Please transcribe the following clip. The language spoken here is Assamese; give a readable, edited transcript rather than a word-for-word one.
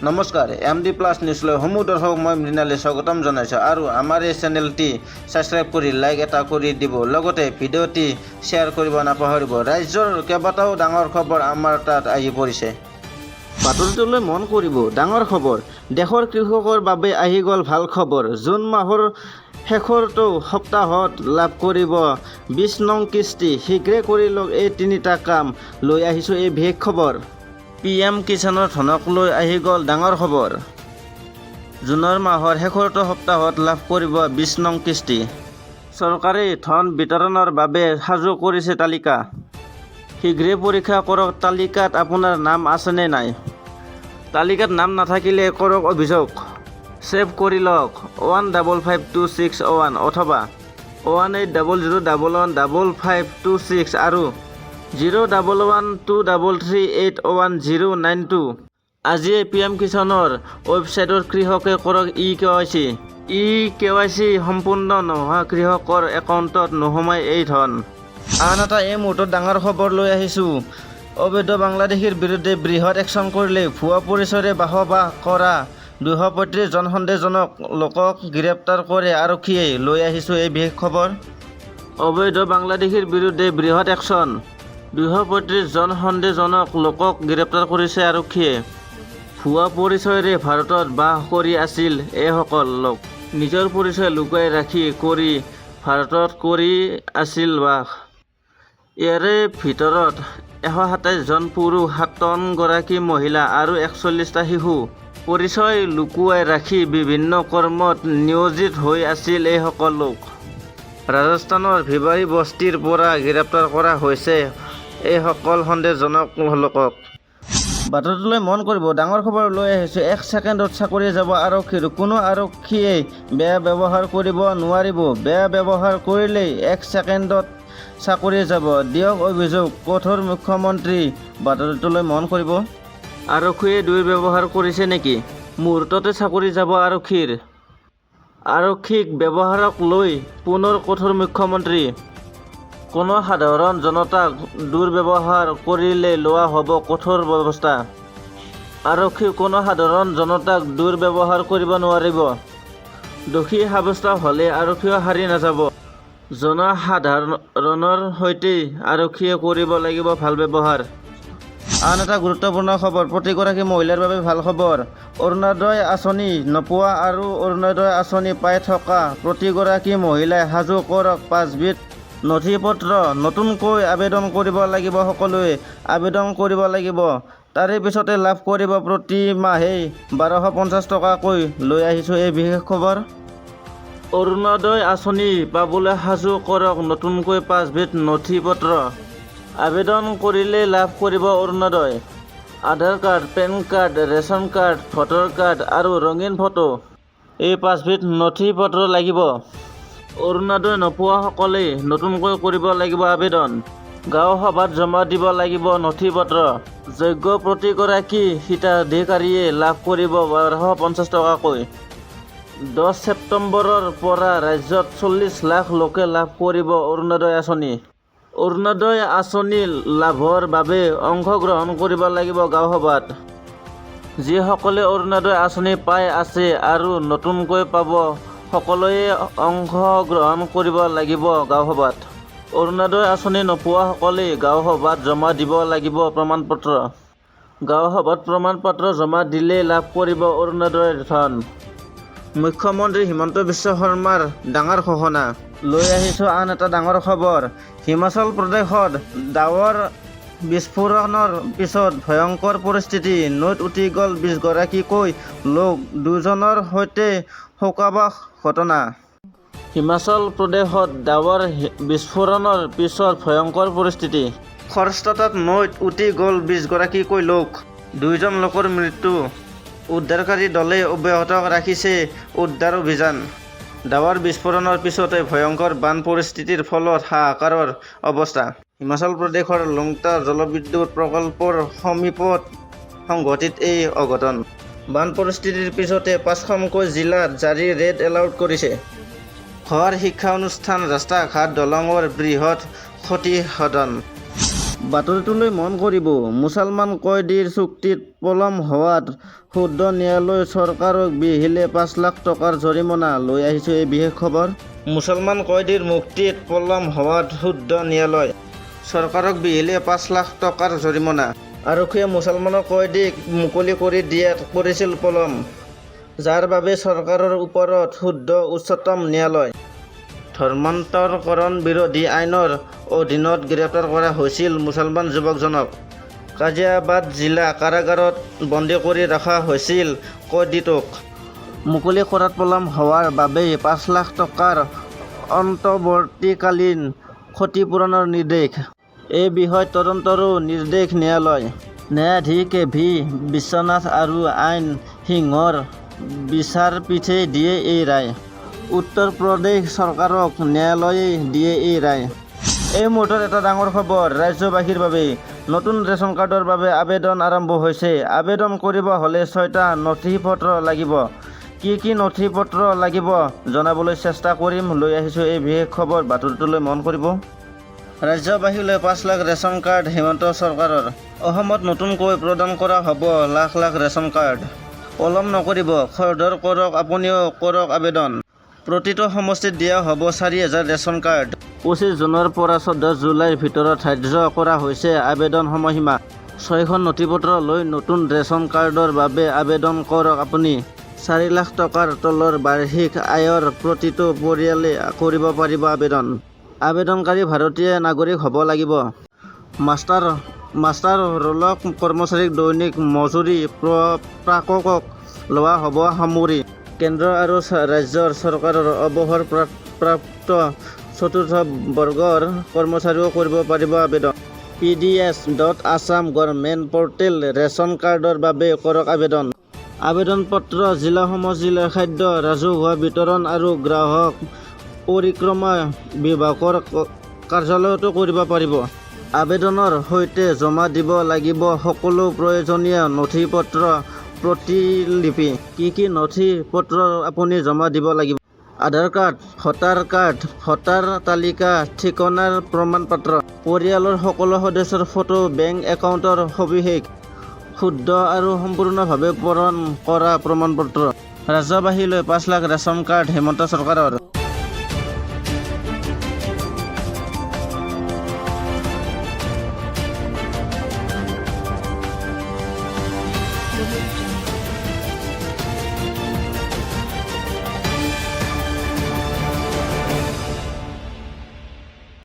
নমস্কাৰ MD প্লাছ নিউজলৈ সমূহ দৰ্শক মই মৃণালী স্বাগতম জনাইছোঁ আৰু আমাৰ এই চেনেলটি ছাবস্ক্ৰাইব কৰি লাইক এটা কৰি দিব লগতে ভিডিঅ'টি শ্বেয়াৰ কৰিব নাপাহৰিব। ৰাজ্যৰ কেইবাটাও ডাঙৰ খবৰ আমাৰ তাত আহি পৰিছে। বাতৰিটোলৈ মন কৰিব। ডাঙৰ খবৰ, দেশৰ কৃষকৰ বাবে আহি গ'ল ভাল খবৰ। জুন মাহৰ শেষৰটো সপ্তাহত লাভ কৰিব 20 নং কিস্তি। শীঘ্ৰে কৰি লওক এই তিনিটা কাম, লৈ আহিছোঁ এই বিশেষ খবৰ। PM কিষাণৰ ধনক লৈ আহি গ'ল ডাঙৰ খবৰ। জুনৰ মাহৰ শেষৰটো সপ্তাহত লাভ কৰিব 20 নং কিস্তি। চৰকাৰে ধন বিতৰণৰ বাবে সাজু কৰিছে তালিকা। শীঘ্ৰে পৰীক্ষা কৰক তালিকাত আপোনাৰ নাম আছেনে নাই। তালিকাত নাম নাথাকিলে কৰক অভিযোগ। ছেভ কৰি লওক 155261 অথবা 1800115526 আৰু 01123381092। আজিয়ে PM কিষাণৰ ৱেবছাইটত কৃষকে কৰক eKYC। eKYC সম্পূৰ্ণ নোহোৱা কৃষকৰ একাউণ্টত নোসোমাই এই ধন। আন এটা এই মুহূৰ্তত ডাঙৰ খবৰ লৈ আহিছোঁ। অবৈধ বাংলাদেশীৰ বিৰুদ্ধে বৃহৎ একশ্যন কৰিলে ভুৱা পৰিচয়েৰে বসবাস কৰা 235 জন সন্দেহজনক লোকক গ্ৰেপ্তাৰ কৰে আৰক্ষীয়ে। লৈ আহিছোঁ এই বিশেষ খবৰ। অবৈধ বাংলাদেশীৰ বিৰুদ্ধে বৃহৎ একশ্যন, 235 জন সন্দেহজনক লোকক গ্ৰেপ্তাৰ কৰিছে আৰক্ষীয়ে। ভুৱা পৰিচয়েৰে ভাৰতত বাস কৰি আছিল এইসকল লোক। নিজৰ পৰিচয় লুকুৱাই ৰাখি ভাৰতত কৰি আছিল বাস। ইয়াৰে ভিতৰত 127 জন পুৰুষ, 57 গৰাকী মহিলা আৰু 41টা শিশু। পৰিচয় লুকুৱাই ৰাখি বিভিন্ন কৰ্মত নিয়োজিত হৈ আছিল এইসকল লোক। ৰাজস্থানৰ ভিৱাৰী বস্তিৰ পৰা গ্ৰেপ্তাৰ কৰা হৈছে এইসকল সন্দেহজনক লোকক। বাতৰিটোলৈ মন কৰিব। ডাঙৰ খবৰ লৈ আহিছোঁ। 1 ছেকেণ্ডত চাকৰি যাব আৰক্ষীৰ। কোনো আৰক্ষীয়ে বেয়া ব্যৱহাৰ কৰিব নোৱাৰিব। বেয়া ব্যৱহাৰ কৰিলেই 1 ছেকেণ্ডত চাকৰি যাব। দিয়ক অভিযোগ কঠোৰ মুখ্যমন্ত্ৰী। বাতৰিটোলৈ মন কৰিব। আৰক্ষীয়ে দুৰ্ব্যৱহাৰ কৰিছে নেকি? মুহূৰ্ততে চাকৰি যাব আৰক্ষীৰ। আৰক্ষীক ব্যৱহাৰক লৈ পুনৰ কঠোৰ মুখ্যমন্ত্ৰী। কোনো সাধাৰণ জনতাক দুৰ্ব্যৱহাৰ কৰিলে লোৱা হ'ব কঠোৰ ব্যৱস্থা। আৰক্ষী কোনো সাধাৰণ জনতাক দুৰ্ব্যৱহাৰ কৰিব নোৱাৰিব। দোষী সাব্যস্ত হ'লে আৰক্ষীও সাৰি নাযাব। জনসাধাৰণৰ সৈতে আৰক্ষীয়ে কৰিব লাগিব ভাল ব্যৱহাৰ। আন এটা গুৰুত্বপূৰ্ণ খবৰ, প্ৰতিগৰাকী মহিলাৰ বাবে ভাল খবৰ। অৰুণোদয় আঁচনি নোপোৱা আৰু অৰুণোদয় আঁচনি পাই থকা প্ৰতিগৰাকী মহিলাই সাজু কৰক 5বিধ নথি-পত্ৰ। নতুনকৈ আবেদন কৰিব লাগিব। সকলোৱে আবেদন কৰিব লাগিব। তাৰে পিছতে লাভ কৰিব প্ৰতি মাহেই 1250 টকাকৈ। লৈ আহিছোঁ এই বিশেষ খবৰ। অৰুণোদয় আঁচনি পাবলৈ সাজু কৰক নতুনকৈ 5বিধ নথি-পত্ৰ। আবেদন কৰিলে লাভ কৰিব Orunodoi. Aadhaar card, PAN card, ration card, voter card আৰু ৰঙীন ফটো। এই 5বিধ নথি-পত্ৰ লাগিব। অৰুণোদয় নোপোৱাসকলে নতুনকৈ কৰিব লাগিব আবেদন। গাঁও সভাত জমা দিব লাগিব নথি-পত্ৰ। যোগ্য প্ৰতিগৰাকী হিতাধিকাৰীয়ে লাভ কৰিব 1250 টকাকৈ। 10 ছেপ্টেম্বৰৰ পৰা ৰাজ্যত 40 লাখ লোকে লাভ কৰিব অৰুণোদয় আঁচনি। অৰুণোদয় আঁচনি লাভৰ বাবে অংশগ্ৰহণ কৰিব লাগিব গাঁও সভাত। যিসকলে অৰুণোদয় আঁচনি পাই আছে আৰু নতুনকৈ পাব, সকলোৱে অংশগ্ৰহণ কৰিব লাগিব গাঁও সভাত। অৰুণোদয় আঁচনি নোপোৱাসকলে গাঁও সভাত জমা দিব লাগিব প্ৰমাণপত্ৰ। গাঁও সভাত প্ৰমাণপত্ৰ জমা দিলে লাভ কৰিব অৰুণোদয়ৰ ধন। মুখ্যমন্ত্ৰী হিমন্ত বিশ্ব শৰ্মাৰ ডাঙৰ ঘোষণা। লৈ আহিছোঁ আন এটা ডাঙৰ খবৰ। হিমাচল প্ৰদেশত ডাৱৰ বিস্ফোৰণৰ পিছত ভয়ংকৰ পৰিস্থিতি। নৈত উটি গ'ল 20 গৰাকীকৈ লোক, 2জনৰ সৈতে শোকাবহ ঘটনা। হিমাচল প্ৰদেশত ডাৱৰ বিস্ফোৰণৰ পিছত ভয়ংকৰ পৰিস্থিতি। খৰস্ৰোতাত নৈত উটি গ'ল 20 গৰাকীকৈ লোক, 2জন লোকৰ মৃত্যু। উদ্ধাৰকাৰী দলে অব্যাহত ৰাখিছে উদ্ধাৰ অভিযান। ডাৱৰ বিস্ফোৰণৰ পিছতে ভয়ংকৰ বান পৰিস্থিতিৰ ফলত হাহাকাৰৰ অৱস্থা। হিমাচল প্ৰদেশৰ লুংটা জলবিদ্যুৎ প্ৰকল্পৰ সমীপত সংঘটিত এই অঘটন। বান পৰিস্থিতিৰ পিছতে 5খনকৈ জিলাত জাৰি ৰেড এলাৰ্ট কৰিছে। ঘৰ, শিক্ষা অনুষ্ঠান, ৰাস্তা ঘাট, দলঙৰ বৃহৎ ক্ষতিসাধন। বাতৰিটোলৈ মন কৰিব। মুছলমান কয়দীৰ চুক্তিত পলম হোৱাত শুদ্ধ ন্যায়ালয় চৰকাৰক বিহিলে ৫ লাখ টকাৰ জৰিমনা। লৈ আহিছোঁ এই বিশেষ খবৰ। মুছলমান কয়দীৰ মুক্তিত পলম হোৱাত শুদ্ধ ন্যায়ালয় চৰকাৰক বিহিলে ৫ লাখ টকাৰ জৰিমনা। আৰক্ষীয়ে মুছলমান কয়দীক মুকলি কৰি দিয়াত কৰিছিল পলম, যাৰ বাবে চৰকাৰৰ ওপৰত শুদ্ধ উচ্চতম ন্যায়ালয়। ধৰ্মান্তৰকৰণ বিৰোধী আইনৰ অধীনত গ্ৰেপ্তাৰ কৰা হৈছিল মুছলমান যুৱকজনক। গাজিয়াবাদ জিলা কাৰাগাৰত বন্দী কৰি ৰখা হৈছিল কয়দীটোক। মুকলি কৰাত পলম হোৱাৰ বাবেই ৫ লাখ টকাৰ অন্তৱৰ্তীকালীন ক্ষতিপূৰণৰ নিৰ্দেশ। এই বিষয়ত তদন্তৰো নিৰ্দেশ ন্যায়ালয়। ন্যায়াধীশ কে ভি বিশ্বনাথ আৰু আইন সিংহৰ বিচাৰপীঠে দিয়ে এই ৰায়। উত্তৰ প্ৰদেশ চৰকাৰক ন্যায়ালয়ে দিয়ে এই ৰায়। এই মুহূৰ্তত এটা ডাঙৰ খবৰ ৰাজ্যবাসীৰ বাবে। নতুন ৰেচন কাৰ্ডৰ বাবে আবেদন আৰম্ভ হৈছে। আবেদন কৰিব হ'লে 6টা নথিপত্ৰ লাগিব। কি নথিপত্ৰ লাগিব জনাবলৈ চেষ্টা কৰিম। লৈ আহিছোঁ এই বিশেষ খবৰ। বাতৰিটোলৈ মন কৰিব। ৰাজ্যবাসীলৈ 5 লাখ ৰেচন কাৰ্ড হিমন্ত চৰকাৰৰ। অসমত নতুনকৈ প্ৰদান কৰা হ'ব লাখ লাখ ৰেচন কাৰ্ড। পলম নকৰিব, খৰধৰ কৰক, আপুনিও কৰক আবেদন। প্ৰতিটো সমষ্টিত দিয়া হ'ব 4,000 ৰেচন কাৰ্ড। 25 জুনৰ পৰা 14 জুলাইৰ ভিতৰত ধাৰ্য কৰা হৈছে আবেদন সময়সীমা। 6খন নথিপত্ৰ লৈ নতুন ৰেচন কাৰ্ডৰ বাবে আবেদন কৰক আপুনি। 4 লাখ টকাৰ তলৰ বাৰ্ষিক আয়ৰ প্ৰতিটো পৰিয়ালে কৰিব পাৰিব আবেদন। আবেদনকাৰী ভাৰতীয় নাগৰিক হ'ব লাগিব। মাষ্টাৰ ৰোলক কৰ্মচাৰীক দৈনিক মজুৰি প্ৰাপকক লোৱা হ'ব সামৰি। কেন্দ্ৰ আৰু ৰাজ্যৰ চৰকাৰৰ অৱসৰপ্ৰাপ্ত চতুৰ্থ বৰ্গৰ কৰ্মচাৰীও কৰিব পাৰিব আবেদন। pds.assam government portal ৰেচন কাৰ্ডৰ বাবে কৰক আবেদন। আবেদন পত্ৰ জিলাসমূহ জিলাৰ খাদ্য, ৰাজহুৱা বিতৰণ আৰু গ্ৰাহক পৰিক্ৰমা বিভাগৰ কাৰ্যালয়তো কৰিব পাৰিব। আবেদনৰ সৈতে জমা দিব লাগিব সকলো প্ৰয়োজনীয় নথিপত্ৰ প্ৰতিলিপি। কি নথিপত্ৰ আপুনি জমা দিব লাগিব? আধাৰ কাৰ্ড, ভোটাৰ তালিকা, ঠিকনাৰ প্ৰমাণপত্ৰ, পৰিয়ালৰ সকলো সদস্যৰ ফটো, বেংক একাউণ্টৰ সবিশেষ, শুদ্ধ আৰু সম্পূৰ্ণভাৱে পূৰণ কৰা প্ৰমাণপত্ৰ। ৰাজ্যবাসীলৈ 5 লাখ ৰেচন কাৰ্ড হিমন্ত চৰকাৰৰ।